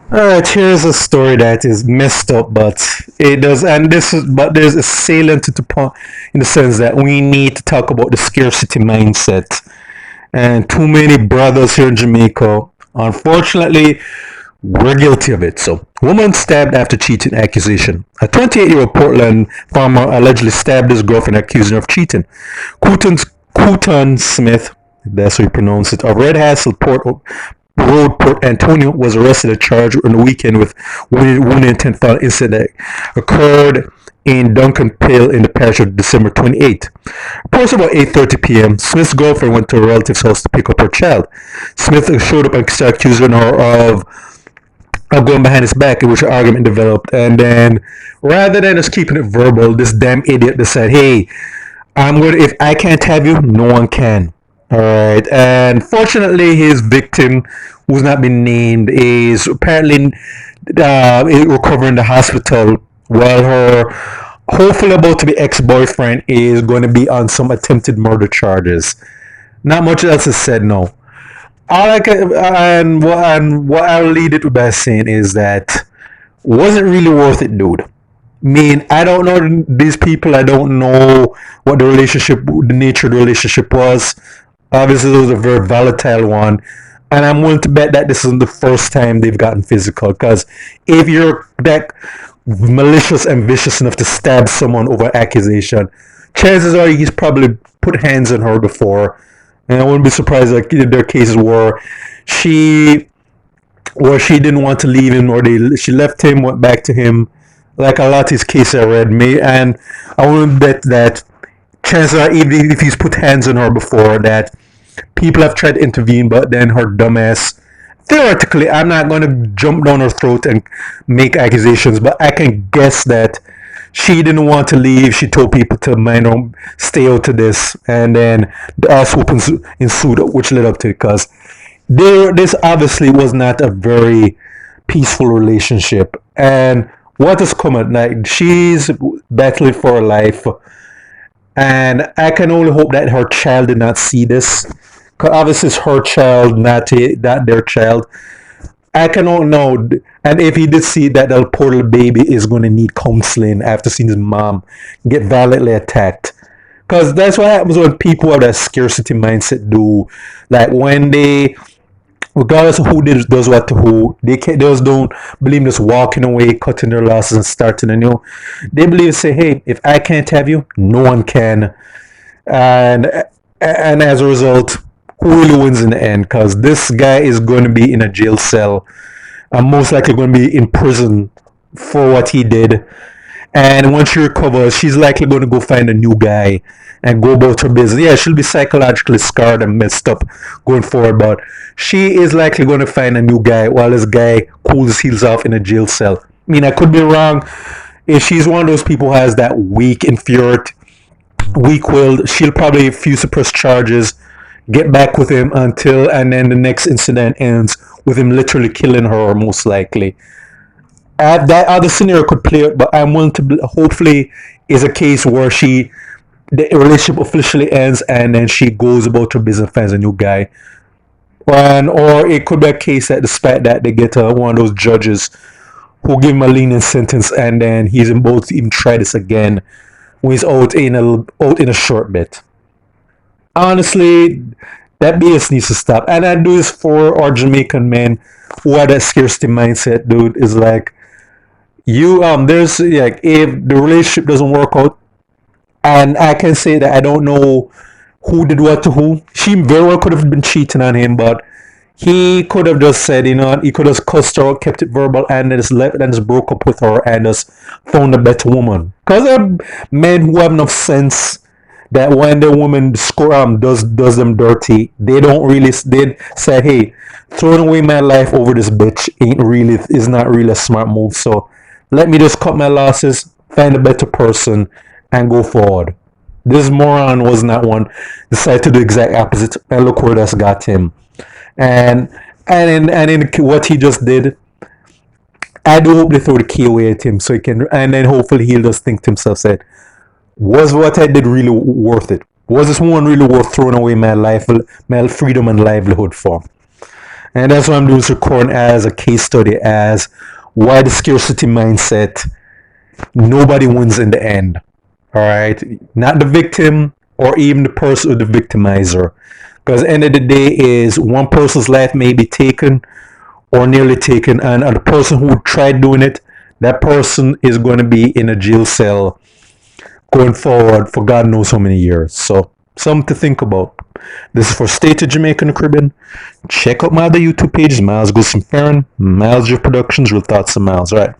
All right, here's a story that is messed up, but it does, and this is, but there's a salient to the point in the sense that we need to talk about the scarcity mindset. And too many brothers here in Jamaica, unfortunately, we're guilty of it. So, woman stabbed after cheating accusation. A 28-year-old Portland farmer allegedly stabbed his girlfriend, accusing her of cheating. Quton Smith, that's how you pronounce it, of Red Hassel Road, Port Antonio, was arrested and charged on the weekend with wounded intent violent incident that occurred in Duncan Pale in the parish of December 28th. Reports about 8:30 p.m. Smith's girlfriend went to a relative's house to pick up her child. Smith showed up and started accusing her of going behind his back, in which an argument developed. And then, rather than just keeping it verbal, this damn idiot decided, "Hey, I'm going. If I can't have you, no one can." All right, and fortunately, his victim, who's not been named, is apparently recovering in the hospital, while her hopefully about to be ex-boyfriend is going to be on some attempted murder charges. Not much else is said. No. All I can, and what I'll lead it by saying is that wasn't really worth it, dude. I mean, I don't know these people. I don't know what the nature of the relationship was. Obviously, it was a very volatile one, and I'm willing to bet that this isn't the first time they've gotten physical. Because if you're that malicious and vicious enough to stab someone over accusation, chances are he's probably put hands on her before. And I wouldn't be surprised like if there are cases she she didn't want to leave him, or she left him, went back to him. Like a lot of these cases I read, me and I wouldn't bet that chances are even if he's put hands on her before, that people have tried to intervene, but then her dumbass. Theoretically, I'm not going to jump down her throat and make accusations, but I can guess that she didn't want to leave. She told people to stay out to this, and then the ass whooping ensued, which led up to it. Because this obviously was not a very peaceful relationship, and what has come at night? She's battling for her life, and I can only hope that her child did not see this. Because obviously it's her child, not their child. I cannot know. And if he did see that the poor little baby is going to need counseling after seeing his mom get violently attacked. Because that's what happens when people have that scarcity mindset do. Like when they, regardless of who does what to who, they just don't believe in just walking away, cutting their losses and starting anew. They believe, say, hey, if I can't have you, no one can. And and as a result, who really wins in the end? Because this guy is going to be in a jail cell. I'm most likely going to be in prison for what he did. And once she recovers, she's likely going to go find a new guy and go about her business. Yeah, she'll be psychologically scarred and messed up going forward, but she is likely going to find a new guy while this guy cools his heels off in a jail cell. I mean, I could be wrong. If she's one of those people who has that weak-willed, she'll probably fuse suppress charges, get back with him until, and then the next incident ends with him literally killing her, most likely. That other scenario could play out, but I'm willing to hopefully is a case where the relationship officially ends and then she goes about her business, finds a new guy. Or it could be a case that despite that they get one of those judges who give him a lenient sentence, and then he's able to even try this again when he's out in a short bit. Honestly, that BS needs to stop. And I do this for our Jamaican men who have that scarcity mindset, dude. Is like there's like if the relationship doesn't work out, and I can say that I don't know who did what to who. She very well could have been cheating on him, but he could have just said, he could have cussed her out, kept it verbal, and then just left and just broke up with her and just found a better woman. Because there are men who have enough sense that when the woman does them dirty, they don't really they say, hey, throwing away my life over this bitch is not really a smart move. So let me just cut my losses, find a better person, and go forward. This moron was not one. Decided to do the exact opposite, and look where that's got him. And in what he just did, I do hope they throw the key away at him so he can, and then hopefully he'll just think to himself, said, was what I did really worth it? Was this one really worth throwing away my life, my freedom and livelihood for? And that's what I'm doing, is recording as a case study as why the scarcity mindset, nobody wins in the end. All right, not the victim or even the person or the victimizer, because at the end of the day is one person's life may be taken or nearly taken, and the person who tried doing it, that person is going to be in a jail cell going forward for God knows how many years. So something to think about. This is for State of Jamaica and the Caribbean. Check out my other YouTube pages, Miles Goes from Farron, Miles Your Productions, Real Thoughts of Miles. All right.